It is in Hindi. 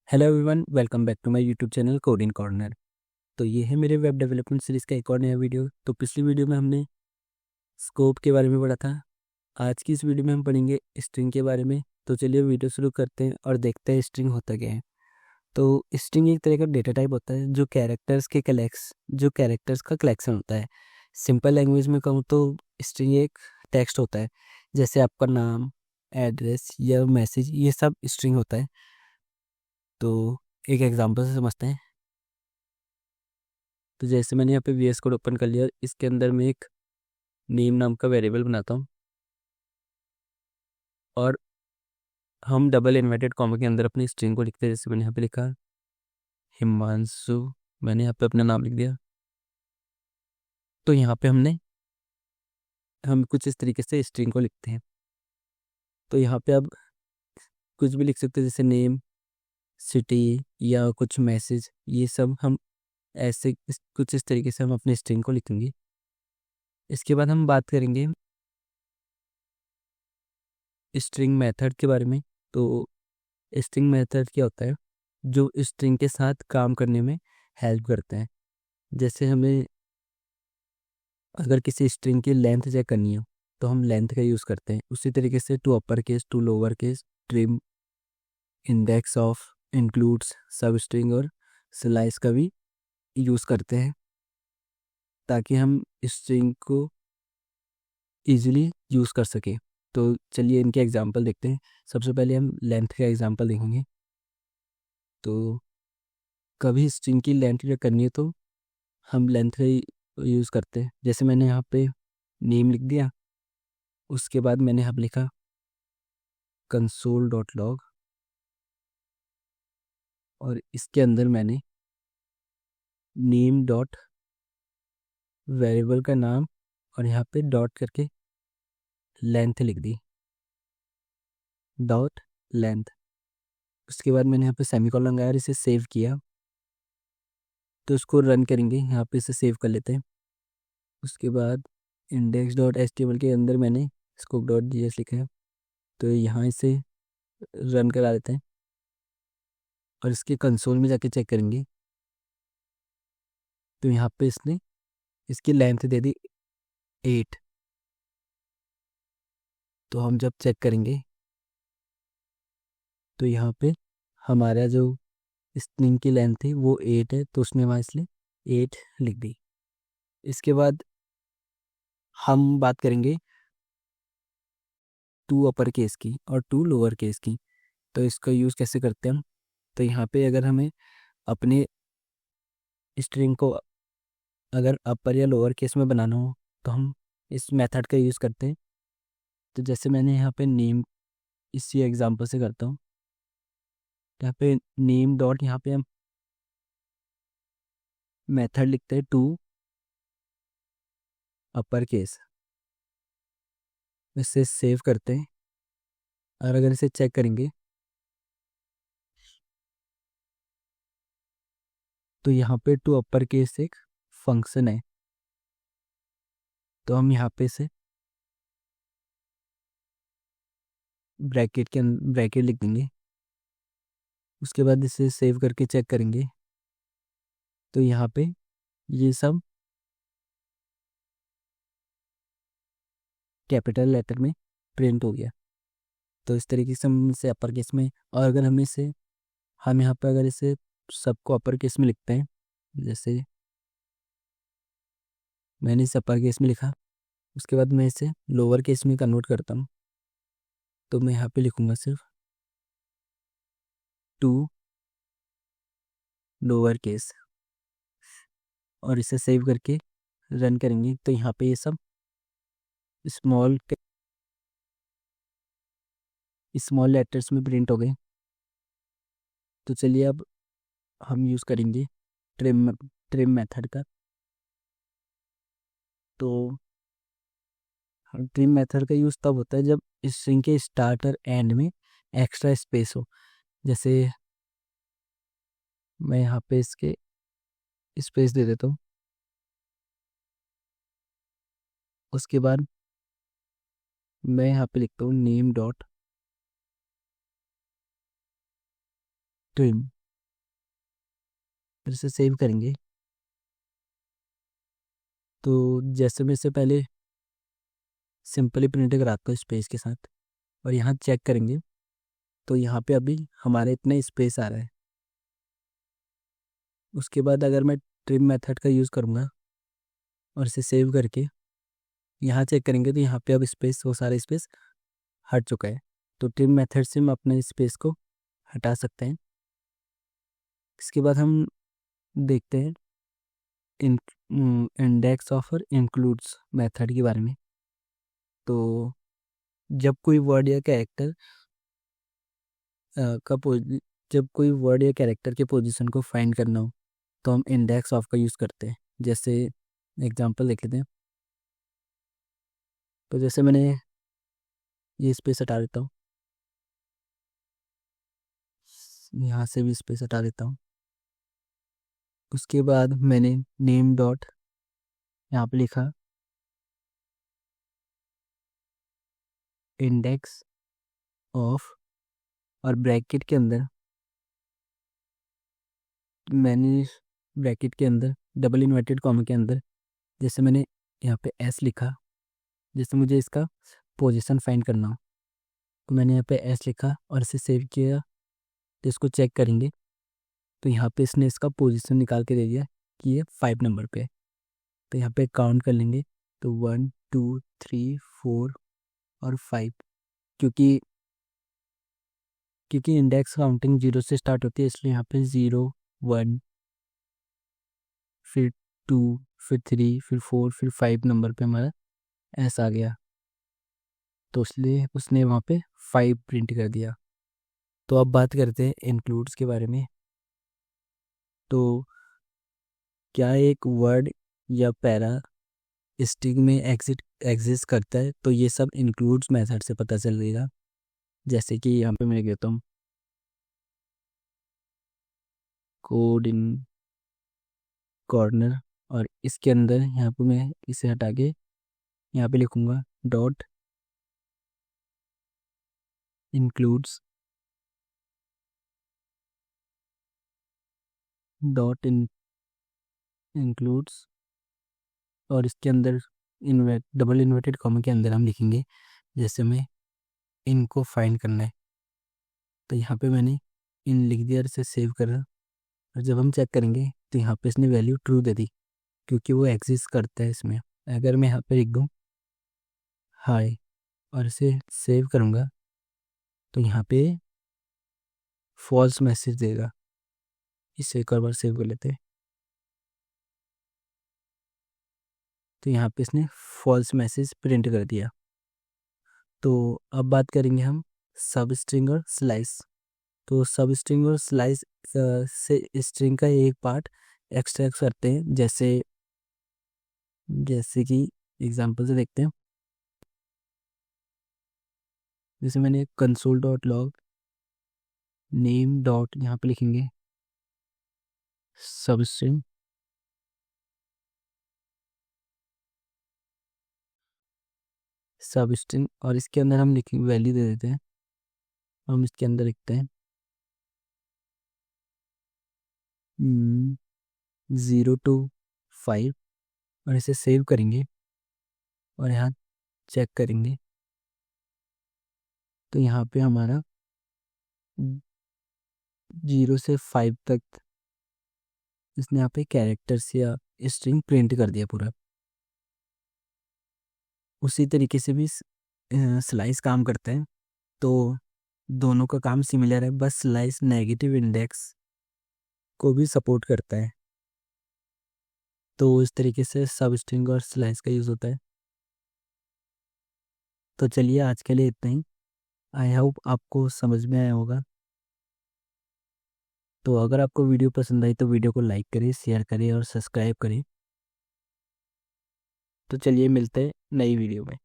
Hello everyone, welcome back to my YouTube channel coding corner. तो ये है मेरे वेब डेवलपमेंट सीरीज़ का एक और नया वीडियो। तो पिछली वीडियो में हमने स्कोप के बारे में पढ़ा था। आज की इस वीडियो में हम पढ़ेंगे स्ट्रिंग के बारे में। तो चलिए वीडियो शुरू करते हैं और देखते हैं स्ट्रिंग होता क्या है। तो स्ट्रिंग एक तरह का डेटा टाइप होता है जो कैरेक्टर्स का कलेक्शन होता है। सिंपल लैंग्वेज में कहूँ तो स्ट्रिंग एक टेक्स्ट होता है, जैसे आपका नाम, एड्रेस या मैसेज, ये सब स्ट्रिंग होता है। तो एक एग्जांपल से समझते हैं। तो जैसे मैंने यहाँ पे VS कोड ओपन कर लिया, इसके अंदर मैं एक नेम नाम का वेरिएबल बनाता हूँ और हम डबल इन्वर्टेड कॉमा के अंदर अपनी स्ट्रिंग को लिखते हैं। जैसे मैंने यहाँ पे लिखा हिमांशु, मैंने यहाँ पे अपना नाम लिख दिया। तो यहाँ पे हम कुछ इस तरीके से स्ट्रिंग को लिखते हैं। तो यहाँ पे अब कुछ भी लिख सकते हैं, जैसे नेम, सिटी या कुछ मैसेज, ये सब हम कुछ इस तरीके से हम अपनी स्ट्रिंग को लिखेंगे। इसके बाद हम बात करेंगे स्ट्रिंग मेथड के बारे में। तो स्ट्रिंग मेथड क्या होता है? जो स्ट्रिंग के साथ काम करने में हेल्प करते हैं। जैसे हमें अगर किसी स्ट्रिंग की लेंथ चेक करनी हो तो हम लेंथ का यूज़ करते हैं। उसी तरीके से to upper case, to lower case, trim, index of, includes, substring और स्लाइस का भी यूज़ करते हैं, ताकि हम स्ट्रिंग को इजीली यूज़ कर सकें। तो चलिए इनके एग्जांपल देखते हैं। सबसे पहले हम लेंथ का एग्जांपल देखेंगे। तो कभी स्ट्रिंग की लेंथ चेक करनी है तो हम लेंथ का यूज़ करते हैं। जैसे मैंने यहाँ पे नेम लिख दिया, उसके बाद मैंने यहाँ पे लिखा console.log और इसके अंदर मैंने नेम डॉट वेरिएबल का नाम और यहाँ पे डॉट करके लेंथ लिख दी, डॉट लेंथ। उसके बाद मैंने यहाँ पे सेमीकोलन लगाया और इसे सेव किया। तो इसको रन करेंगे, यहाँ पे इसे सेव कर लेते हैं। उसके बाद index.html के अंदर मैंने scope.js लिखा है, तो यहाँ इसे रन करा देते हैं और इसके कंसोल में जाके चेक करेंगे। तो यहाँ पे इसने इसकी लेंथ दे दी 8। तो हम जब चेक करेंगे तो यहाँ पे हमारा जो स्ट्रिंग की लेंथ थी वो 8 है, तो उसने वहाँ इसलिए 8 लिख दी। इसके बाद हम बात करेंगे टू अपर केस की और टू लोअर केस की। तो इसका यूज़ कैसे करते हैं हम? तो यहाँ पे अगर हमें अपने स्ट्रिंग को अगर अपर या लोअर केस में बनाना हो तो हम इस मेथड का यूज़ करते हैं। तो जैसे मैंने यहाँ पे नेम इसी एग्जांपल से करता हूँ। यहाँ पे नेम डॉट, यहाँ पे हम मेथड लिखते हैं टू अपर केस, इसे सेव करते हैं और अगर इसे चेक करेंगे तो यहाँ पे टू अपर केस एक फंक्शन है। तो हम यहाँ पे इसे ब्रैकेट लिख देंगे। उसके बाद इसे सेव करके चेक करेंगे तो यहाँ पे ये सब कैपिटल लेटर में प्रिंट हो गया। तो इस तरीके से हम इसे अपर केस में, और अगर हम यहाँ पे अगर इसे सबको अपर केस में लिखते हैं, जैसे मैंने इसे अपर केस में लिखा, उसके बाद मैं इसे लोअर केस में कन्वर्ट करता हूँ। तो मैं यहाँ पे लिखूँगा सिर्फ टू लोअर केस और इसे सेव करके रन करेंगे तो यहाँ पे ये सब स्मॉल स्मॉल लेटर्स में प्रिंट हो गए। तो चलिए अब हम यूज़ करेंगे ट्रिम ट्रिम मेथड का। तो ट्रिम मेथड का यूज़ तब होता है जब स्ट्रिंग के स्टार्ट और एंड में एक्स्ट्रा स्पेस हो। जैसे मैं यहाँ पे इसके स्पेस दे देता हूँ। उसके बाद मैं यहाँ पे लिखता हूँ नेम डॉट ट्रिम। फिर से सेव करेंगे। तो जैसे मैं इससे पहले सिंपली प्रिंट कराता हूँ स्पेस के साथ, और यहाँ चेक करेंगे तो यहाँ पे अभी हमारे इतना स्पेस आ रहा है। उसके बाद अगर मैं ट्रिम मेथड का यूज़ करूँगा और इसे सेव करके यहाँ चेक करेंगे तो यहाँ पे अब स्पेस, वो सारा स्पेस हट चुका है। तो ट्रिम मेथड से हम अपने स्पेस को हटा सकते हैं। इसके बाद हम देखते हैं इंडेक्स ऑफ और इंक्लूड्स मेथड के बारे में। तो जब कोई वर्ड या कैरेक्टर का जब कोई वर्ड या कैरेक्टर के पोजीशन को फाइंड करना हो तो हम इंडेक्स ऑफ का यूज़ करते हैं। जैसे एग्जांपल देख लेते हैं। तो जैसे मैंने ये स्पेस हटा देता हूँ, यहाँ से भी स्पेस हटा देता हूँ। उसके बाद मैंने नेम डॉट यहाँ पे लिखा इंडेक्स ऑफ, और ब्रैकेट के अंदर मैंने ब्रैकेट के अंदर डबल इन्वर्टेड कॉमा के अंदर जैसे मैंने यहाँ पे एस लिखा, जैसे मुझे इसका पोजीशन फाइंड करना हो तो मैंने यहाँ पे एस लिखा और इसे सेव किया। तो इसको चेक करेंगे तो यहाँ पे इसने इसका पोजीशन निकाल के दे दिया कि ये 5 नंबर पे है। तो यहाँ पे काउंट कर लेंगे तो 1 2 3 4 और 5, क्योंकि क्योंकि इंडेक्स काउंटिंग 0 से स्टार्ट होती है, इसलिए यहाँ पे 0 1 फिर 2 फिर 3 फिर 4 फिर 5 नंबर पे हमारा एस आ गया। तो इसलिए उसने वहाँ पे 5 प्रिंट कर दिया। तो अब बात करते हैं इंक्लूड्स के बारे में। तो क्या एक वर्ड या पैरा स्ट्रिंग में एग्जिस्ट करता है, तो ये सब इंक्लूड्स मेथड से पता चलेगा। जैसे कि यहाँ पे मैं कहता हूँ कोड इन कॉर्नर, और इसके अंदर यहाँ पे मैं इसे हटा के यहाँ पे लिखूँगा डॉट इंक्लूड्स डॉट इंक्लूड्स, और इसके अंदर डबल इन्वर्टेड कॉमा के अंदर हम लिखेंगे जैसे हमें इनको फाइंड करना है। तो यहाँ पे मैंने इन लिख दिया और इसे सेव करा, और जब हम चेक करेंगे तो यहाँ पे इसने वैल्यू ट्रू दे दी क्योंकि वो एग्जिस्ट करता है इसमें। अगर मैं यहाँ पे लिख दूँ हाय और इसे सेव करूँगा तो यहाँ पे फॉल्स मैसेज देगा। इसे एक और बार सेव कर लेते हैं। तो यहाँ पे इसने फॉल्स मैसेज प्रिंट कर दिया। तो अब बात करेंगे हम सब स्ट्रिंग और स्लाइस। तो सब स्ट्रिंग और स्लाइस से स्ट्रिंग का एक पार्ट एक्सट्रैक्ट करते हैं। जैसे कि एग्जांपल से देखते हैं। जैसे मैंने console dot log name dot यहाँ पे लिखेंगे सब स्ट्रिंग, और इसके अंदर हम लिखेंगे वैल्यू दे देते हैं। हम इसके अंदर लिखते हैं 0 to 5, और इसे सेव करेंगे और यहाँ चेक करेंगे तो यहाँ पे हमारा 0 से 5 तक इसने यहाँ पे कैरेक्टर्स या स्ट्रिंग प्रिंट कर दिया पूरा। उसी तरीके से भी स्लाइस काम करता है। तो दोनों का काम सिमिलर है, बस स्लाइस नेगेटिव इंडेक्स को भी सपोर्ट करता है। तो इस तरीके से सब स्ट्रिंग और स्लाइस का यूज़ होता है। तो चलिए आज के लिए इतना ही। आई होप आपको समझ में आया होगा। तो अगर आपको वीडियो पसंद आई तो वीडियो को लाइक करें, शेयर करें और सब्सक्राइब करें। तो चलिए मिलते हैं नई वीडियो में।